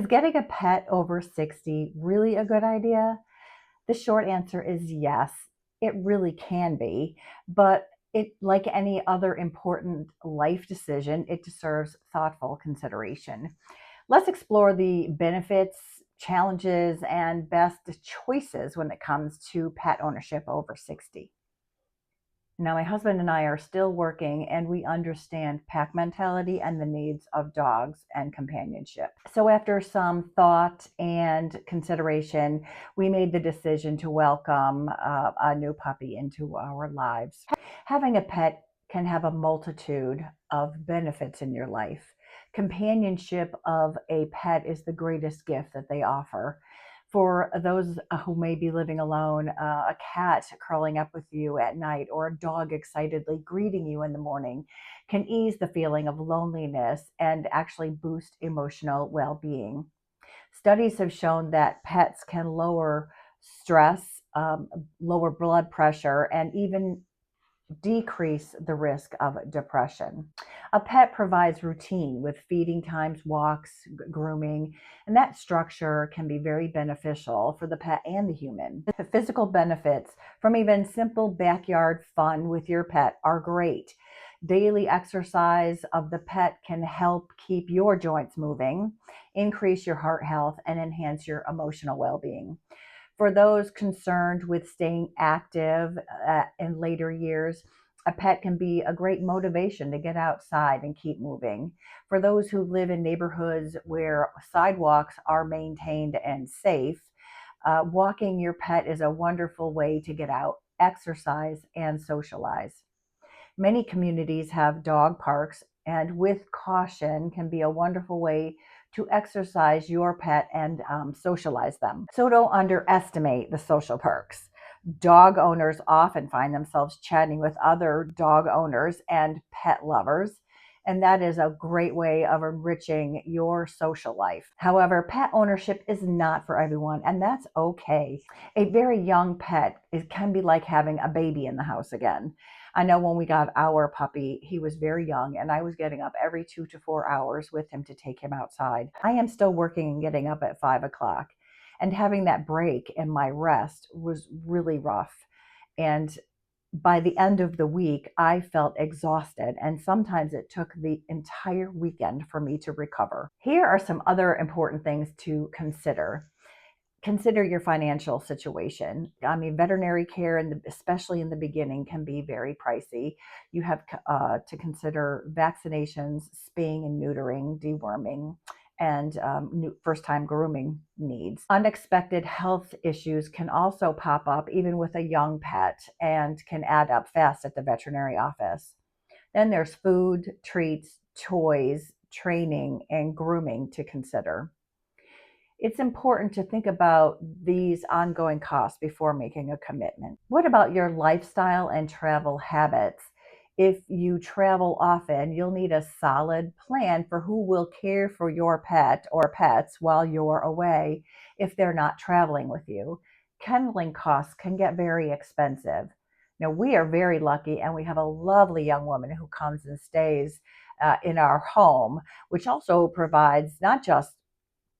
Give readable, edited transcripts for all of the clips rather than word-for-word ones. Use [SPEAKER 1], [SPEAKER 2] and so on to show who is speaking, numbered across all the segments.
[SPEAKER 1] Is getting a pet over 60 really a good idea? The short answer is yes, it really can be, but like any other important life decision, it deserves thoughtful consideration. Let's explore the benefits, challenges, and best choices when it comes to pet ownership over 60. Now, my husband and I are still working, and we understand pack mentality and the needs of dogs and companionship. So, after some thought and consideration, we made the decision to welcome a new puppy into our lives. Having a pet can have a multitude of benefits in your life. Companionship of a pet is the greatest gift that they offer. For those who may be living alone, a cat curling up with you at night or a dog excitedly greeting you in the morning can ease the feeling of loneliness and actually boost emotional well being. Studies have shown that pets can lower stress, lower blood pressure, and even decrease the risk of depression. A pet provides routine with feeding times, walks, grooming, and that structure can be very beneficial for the pet and the human. The physical benefits from even simple backyard fun with your pet are great. Daily exercise of the pet can help keep your joints moving, increase your heart health, and enhance your emotional well being. For those concerned with staying active in later years, a pet can be a great motivation to get outside and keep moving. For those who live in neighborhoods where sidewalks are maintained and safe, walking your pet is a wonderful way to get out, exercise, and socialize. Many communities have dog parks, and with caution can be a wonderful way to exercise your pet and socialize them. So don't underestimate the social perks. Dog owners often find themselves chatting with other dog owners and pet lovers, and that is a great way of enriching your social life. However, pet ownership is not for everyone, and that's okay. A very young pet can be like having a baby in the house again. I know when we got our puppy, he was very young, and I was getting up every 2 to 4 hours with him to take him outside. I am still working and getting up at 5 o'clock, and having that break and my rest was really rough. And by the end of the week, I felt exhausted, and sometimes it took the entire weekend for me to recover. Here are some other important things to consider. Consider your financial situation. I mean, veterinary care, especially in the beginning, can be very pricey. You have to consider vaccinations, spaying and neutering, deworming, and first time grooming needs. Unexpected health issues can also pop up even with a young pet and can add up fast at the veterinary office. Then there's food, treats, toys, training, and grooming to consider. It's important to think about these ongoing costs before making a commitment. What about your lifestyle and travel habits? If you travel often, you'll need a solid plan for who will care for your pet or pets while you're away if they're not traveling with you. Kenneling costs can get very expensive. Now, we are very lucky and we have a lovely young woman who comes and stays in our home, which also provides not just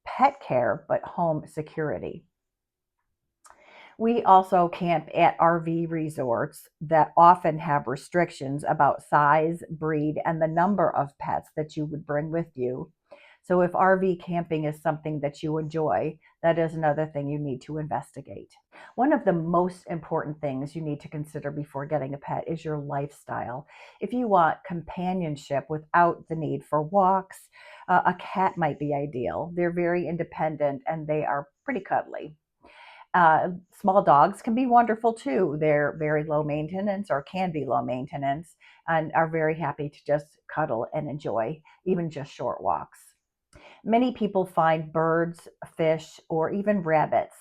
[SPEAKER 1] pet care, but home security. We also camp at RV resorts that often have restrictions about size, breed, and the number of pets that you would bring with you. So, if RV camping is something that you enjoy, that is another thing you need to investigate. One of the most important things you need to consider before getting a pet is your lifestyle. If you want companionship without the need for walks, a cat might be ideal. They're very independent and they are pretty cuddly. Small dogs can be wonderful too. They're very low maintenance or can be low maintenance and are very happy to just cuddle and enjoy even just short walks. Many people find birds, fish, or even rabbits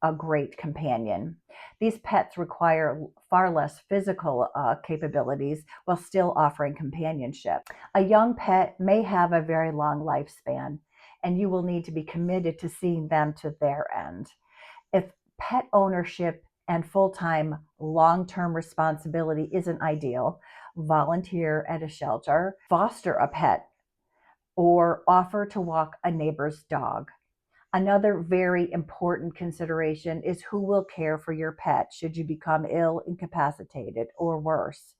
[SPEAKER 1] a great companion. These pets require far less physical capabilities while still offering companionship. A young pet may have a very long lifespan, and you will need to be committed to seeing them to their end. If pet ownership and full time, long term responsibility isn't ideal, volunteer at a shelter, foster a pet or offer to walk a neighbor's dog. Another very important consideration is who will care for your pet should you become ill, incapacitated, or worse.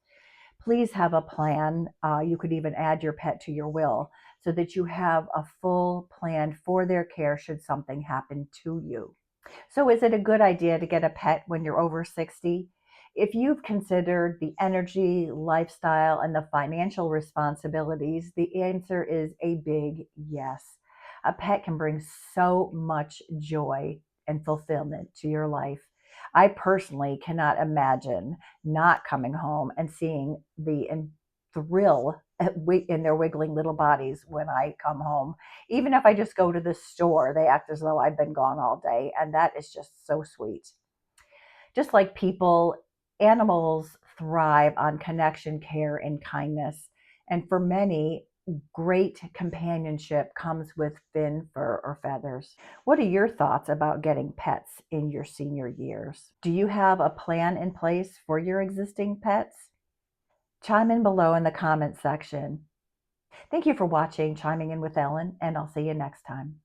[SPEAKER 1] Please have a plan. You could even add your pet to your will so that you have a full plan for their care should something happen to you. So, is it a good idea to get a pet when you're over 60? If you've considered the energy, lifestyle, and the financial responsibilities, the answer is a big yes. A pet can bring so much joy and fulfillment to your life. I personally cannot imagine not coming home and seeing the thrill in their wiggling little bodies when I come home. Even if I just go to the store, they act as though I've been gone all day. And that is just so sweet. Just like people, animals thrive on connection, care, and kindness. And for many, great companionship comes with thin fur or feathers. What are your thoughts about getting pets in your senior years? Do you have a plan in place for your existing pets? Chime in below in the comments section. Thank you for watching Chiming In with Ellen, and I'll see you next time.